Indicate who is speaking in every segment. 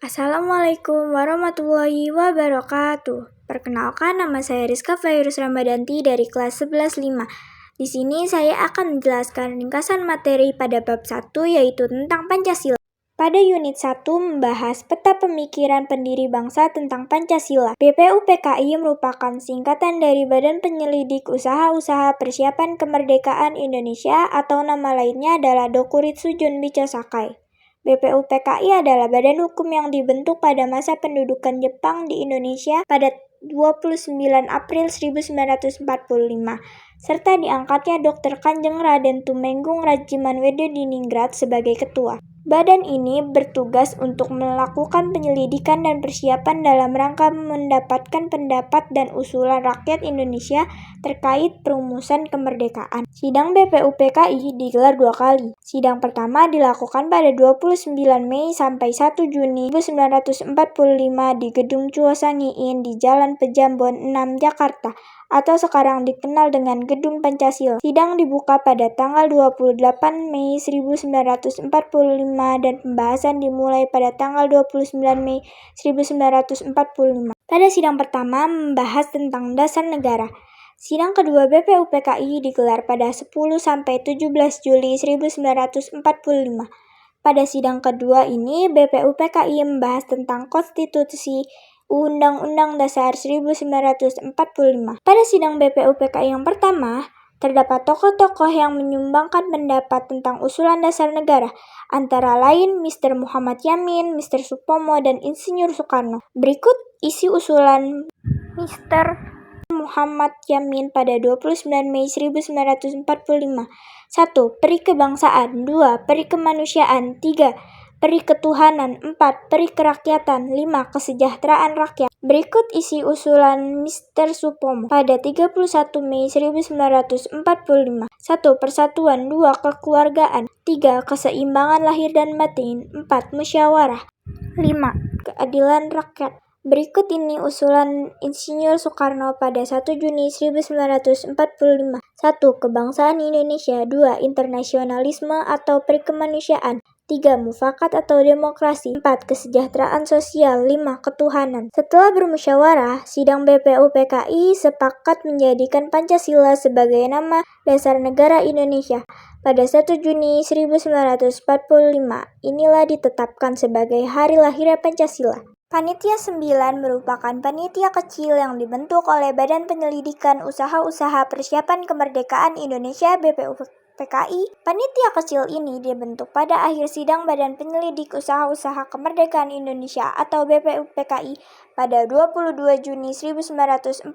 Speaker 1: Assalamualaikum warahmatullahi wabarakatuh. Perkenalkan, nama saya Rizka Fairuz Ramadanti dari kelas 11 5. Di sini saya akan menjelaskan ringkasan materi pada bab 1 yaitu tentang Pancasila. Pada unit 1 membahas peta pemikiran pendiri bangsa tentang Pancasila. BPUPKI merupakan singkatan dari Badan Penyelidik Usaha-Usaha Persiapan Kemerdekaan Indonesia atau nama lainnya adalah Dokuritsu Junbicho Sakai. BPUPKI adalah badan hukum yang dibentuk pada masa pendudukan Jepang di Indonesia pada 29 April 1945, serta diangkatnya Dr. Kanjeng Raden Tumenggung Rajimanwedo-Diningrat sebagai ketua. Badan ini bertugas untuk melakukan penyelidikan dan persiapan dalam rangka mendapatkan pendapat dan usulan rakyat Indonesia terkait perumusan kemerdekaan. Sidang BPUPKI digelar 2 kali. Sidang pertama dilakukan pada 29 Mei sampai 1 Juni 1945 di Gedung Chuo Sangiin di Jalan Pejambon 6, Jakarta, atau sekarang dikenal dengan Gedung Pancasila. Sidang dibuka pada tanggal 28 Mei 1945 dan pembahasan dimulai pada tanggal 29 Mei 1945. Pada sidang pertama membahas tentang dasar negara. Sidang kedua BPUPKI digelar pada 10 sampai 17 Juli 1945. Pada sidang kedua ini BPUPKI membahas tentang konstitusi Undang-Undang Dasar 1945. Pada sidang BPUPKI yang pertama, terdapat tokoh-tokoh yang menyumbangkan pendapat tentang usulan dasar negara, antara lain Mr. Muhammad Yamin, Mr. Supomo, dan Insinyur Soekarno. Berikut isi usulan Mr. Muhammad Yamin pada 29 Mei 1945. 1. Peri kebangsaan. 2. Peri kemanusiaan. 3. Peri ketuhanan. 4. Peri kerakyatan. 5. Kesejahteraan rakyat. Berikut isi usulan Mr. Supomo pada 31 Mei 1945. 1. Persatuan. 2. Kekeluargaan. 3. Keseimbangan lahir dan batin. 4. Musyawarah. 5. Keadilan rakyat. Berikut ini usulan Insinyur Soekarno pada 1 Juni 1945. 1. Kebangsaan Indonesia. 2. Internasionalisme atau perikemanusiaan. 3. Mufakat atau demokrasi. 4. Kesejahteraan sosial. 5. Ketuhanan. Setelah bermusyawarah, sidang BPUPKI sepakat menjadikan Pancasila sebagai nama dasar negara Indonesia. Pada 1 Juni 1945, inilah ditetapkan sebagai hari lahirnya Pancasila. Panitia 9 merupakan panitia kecil yang dibentuk oleh Badan Penyelidikan Usaha-Usaha Persiapan Kemerdekaan Indonesia BPUPKI. Panitia kecil ini dibentuk pada akhir sidang Badan Penyelidik Usaha-Usaha Kemerdekaan Indonesia atau BPUPKI pada 22 Juni 1945.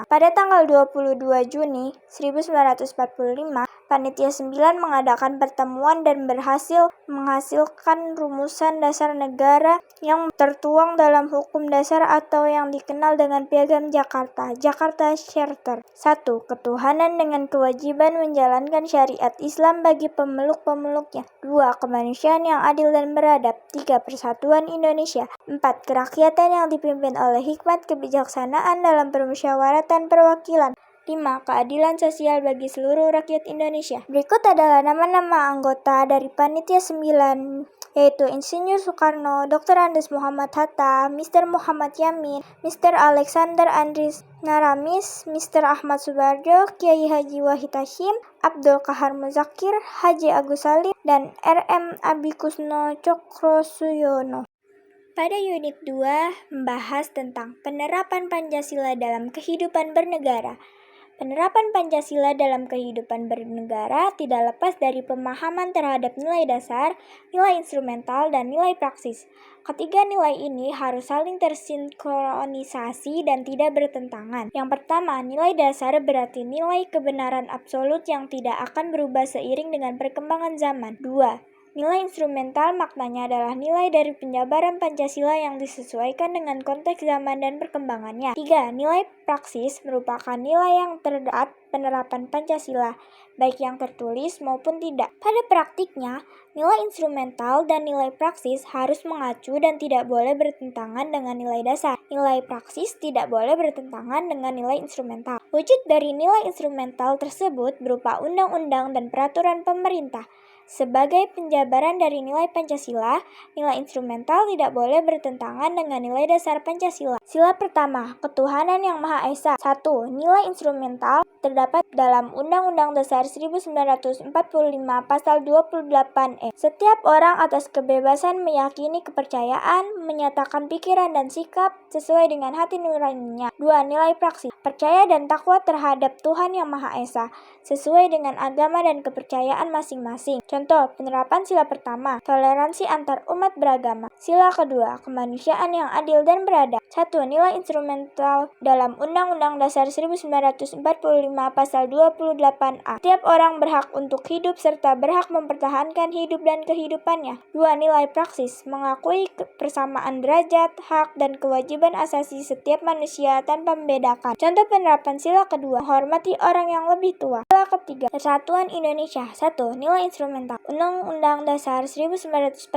Speaker 1: Pada tanggal 22 Juni 1945, Panitia 9 mengadakan pertemuan dan berhasil menghasilkan rumusan dasar negara yang tertuang dalam hukum dasar atau yang dikenal dengan Piagam Jakarta, Jakarta Charter. 1. Ketuhanan dengan kewajiban menjalankan syariat Islam bagi pemeluk-pemeluknya. 2. Kemanusiaan yang adil dan beradab. 3. Persatuan Indonesia. 4. Kerakyatan yang dipimpin oleh hikmat kebijaksanaan dalam permusyawaratan perwakilan. 5. Keadilan sosial bagi seluruh rakyat Indonesia. Berikut adalah nama-nama anggota dari Panitia 9, yaitu Insinyur Soekarno, Dr. Andes Muhammad Hatta, Mr. Muhammad Yamin, Mr. Alexander Andries Naramis, Mr. Ahmad Subarjo, Kiai Haji Wahid Hasyim, Abdul Kahar Muzakir, Haji Agus Salim, dan RM Abikusno Cokrosuyono. Pada unit 2 membahas tentang penerapan Pancasila dalam kehidupan bernegara. Penerapan Pancasila dalam kehidupan bernegara tidak lepas dari pemahaman terhadap nilai dasar, nilai instrumental, dan nilai praksis. Ketiga nilai ini harus saling tersinkronisasi dan tidak bertentangan. Yang pertama, nilai dasar berarti nilai kebenaran absolut yang tidak akan berubah seiring dengan perkembangan zaman. 2. Nilai instrumental maknanya adalah nilai dari penjabaran Pancasila yang disesuaikan dengan konteks zaman dan perkembangannya. 3. Nilai praksis merupakan nilai yang terdapat penerapan Pancasila, baik yang tertulis maupun tidak. Pada praktiknya, nilai instrumental dan nilai praksis harus mengacu dan tidak boleh bertentangan dengan nilai dasar. Nilai praksis tidak boleh bertentangan dengan nilai instrumental. Wujud dari nilai instrumental tersebut berupa undang-undang dan peraturan pemerintah. Sebagai penjabaran dari nilai Pancasila, nilai instrumental tidak boleh bertentangan dengan nilai dasar Pancasila. Sila pertama, ketuhanan yang Maha Esa. 1. Nilai instrumental terdapat dalam Undang-Undang Dasar 1945 Pasal 28E. Setiap orang atas kebebasan meyakini kepercayaan, menyatakan pikiran dan sikap sesuai dengan hati nuraninya. 2. Nilai praksi. Percaya dan takwa terhadap Tuhan yang Maha Esa, sesuai dengan agama dan kepercayaan masing-masing. Contoh penerapan sila pertama, toleransi antar umat beragama. Sila kedua, kemanusiaan yang adil dan beradab. 1. Nilai instrumental dalam Undang-Undang Dasar 1945 Pasal 28A. Setiap orang berhak untuk hidup serta berhak mempertahankan hidup dan kehidupannya. 2. Nilai praksis, mengakui persamaan derajat, hak, dan kewajiban asasi setiap manusia tanpa membedakan. Contoh penerapan sila kedua, menghormati orang yang lebih tua. Sila ketiga, Persatuan Indonesia. 1. Nilai instrumental Undang-Undang Dasar 1945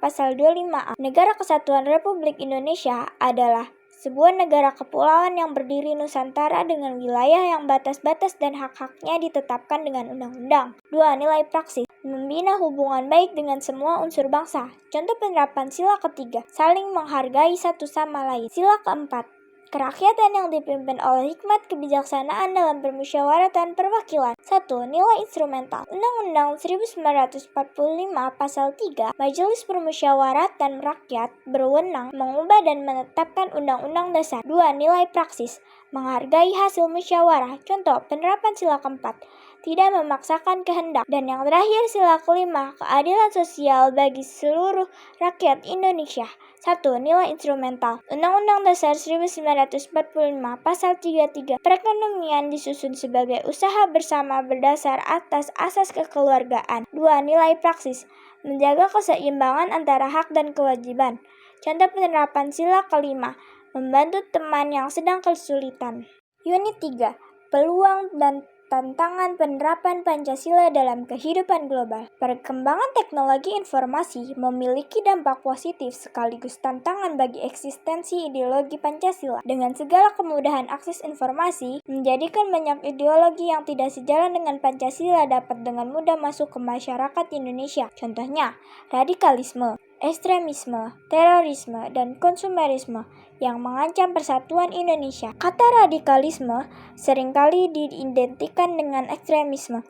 Speaker 1: Pasal 25A. Negara Kesatuan Republik Indonesia adalah sebuah negara kepulauan yang berdiri Nusantara dengan wilayah yang batas-batas dan hak-haknya ditetapkan dengan undang-undang. 2. Nilai praksis, membina hubungan baik dengan semua unsur bangsa. Contoh penerapan sila ketiga, saling menghargai satu sama lain. Sila keempat, kerakyatan yang dipimpin oleh hikmat kebijaksanaan dalam permusyawaratan perwakilan. 1. Nilai instrumental Undang-Undang 1945 Pasal 3, Majelis Permusyawaratan Rakyat berwenang mengubah dan menetapkan Undang-Undang Dasar. 2. Nilai praksis, menghargai hasil musyawarah. Contoh penerapan sila keempat, tidak memaksakan kehendak. Dan yang terakhir sila kelima, keadilan sosial bagi seluruh rakyat Indonesia. 1. Nilai instrumental Undang-Undang Dasar 1945 Pasal 33, perekonomian disusun sebagai usaha bersama berdasar atas asas kekeluargaan. 2. Nilai praksis, menjaga keseimbangan antara hak dan kewajiban. Contoh penerapan sila kelima, membantu teman yang sedang kesulitan. Unit 3, peluang dan tantangan penerapan Pancasila dalam kehidupan global. Perkembangan teknologi informasi memiliki dampak positif sekaligus tantangan bagi eksistensi ideologi Pancasila. Dengan segala kemudahan akses informasi, menjadikan banyak ideologi yang tidak sejalan dengan Pancasila dapat dengan mudah masuk ke masyarakat Indonesia. Contohnya, radikalisme, ekstremisme, terorisme, dan konsumerisme yang mengancam persatuan Indonesia. Kata radikalisme seringkali diidentikan dengan ekstremisme.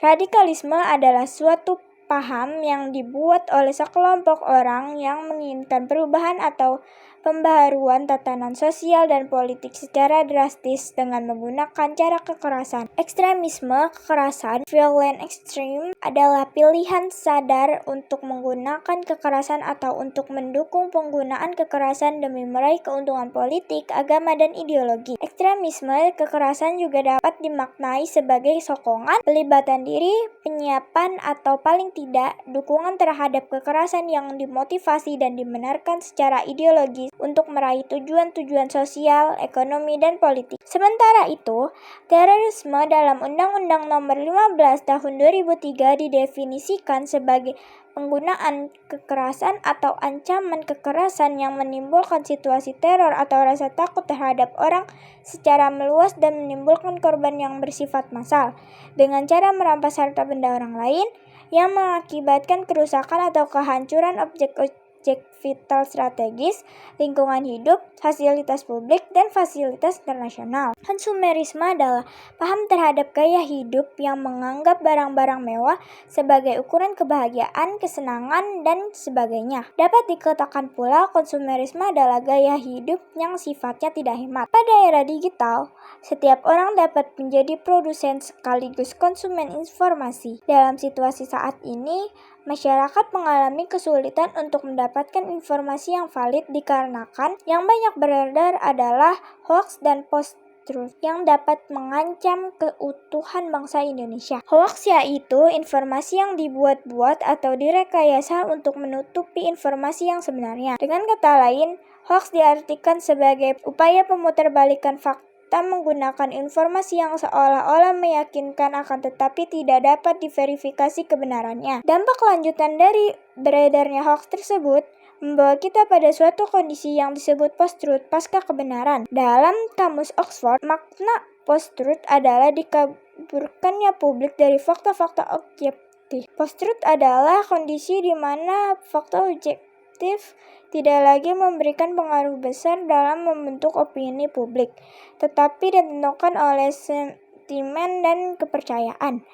Speaker 1: Radikalisme adalah suatu paham yang dibuat oleh sekelompok orang yang menginginkan perubahan atau pembaharuan tatanan sosial dan politik secara drastis dengan menggunakan cara kekerasan. Ekstremisme, kekerasan, violent extreme adalah pilihan sadar untuk menggunakan kekerasan atau untuk mendukung penggunaan kekerasan demi meraih keuntungan politik, agama, dan ideologi. Ekstremisme, kekerasan juga dapat dimaknai sebagai sokongan, pelibatan diri, penyiapan, atau paling tidak dukungan terhadap kekerasan yang dimotivasi dan dibenarkan secara ideologis untuk meraih tujuan-tujuan sosial, ekonomi, dan politik. Sementara itu, terorisme dalam Undang-Undang Nomor 15 Tahun 2003 didefinisikan sebagai penggunaan kekerasan atau ancaman kekerasan yang menimbulkan situasi teror atau rasa takut terhadap orang secara meluas dan menimbulkan korban yang bersifat massal dengan cara merampas harta benda orang lain yang mengakibatkan kerusakan atau kehancuran objek-objek vital strategis, lingkungan hidup, fasilitas publik, dan fasilitas internasional. Konsumerisme adalah paham terhadap gaya hidup yang menganggap barang-barang mewah sebagai ukuran kebahagiaan, kesenangan, dan sebagainya. Dapat dikatakan pula konsumerisme adalah gaya hidup yang sifatnya tidak hemat. Pada era digital, setiap orang dapat menjadi produsen sekaligus konsumen informasi. Dalam situasi saat ini, masyarakat mengalami kesulitan untuk mendapatkan informasi yang valid dikarenakan yang banyak beredar adalah hoax dan post-truth yang dapat mengancam keutuhan bangsa Indonesia. Hoax yaitu informasi yang dibuat-buat atau direkayasa untuk menutupi informasi yang sebenarnya. Dengan kata lain, hoax diartikan sebagai upaya pemutarbalikan fakta menggunakan informasi yang seolah-olah meyakinkan akan tetapi tidak dapat diverifikasi kebenarannya. Dampak lanjutan dari beredarnya hoax tersebut membawa kita pada suatu kondisi yang disebut post-truth pasca kebenaran. Dalam kamus Oxford, makna post-truth adalah dikaburkannya publik dari fakta-fakta objektif objektif. Post-truth adalah kondisi di mana fakta objektif tidak lagi memberikan pengaruh besar dalam membentuk opini publik, tetapi ditentukan oleh sentimen dan kepercayaan.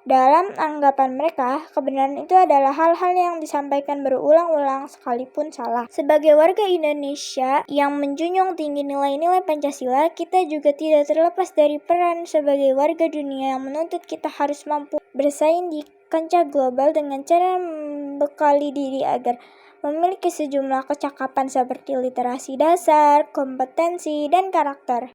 Speaker 1: Dalam anggapan mereka, kebenaran itu adalah hal-hal yang disampaikan berulang-ulang sekalipun salah. Sebagai warga Indonesia yang menjunjung tinggi nilai-nilai Pancasila, kita juga tidak terlepas dari peran sebagai warga dunia yang menuntut kita harus mampu bersaing di kancah global dengan cara membekali diri agar memiliki sejumlah kecakapan seperti literasi dasar, kompetensi, dan karakter.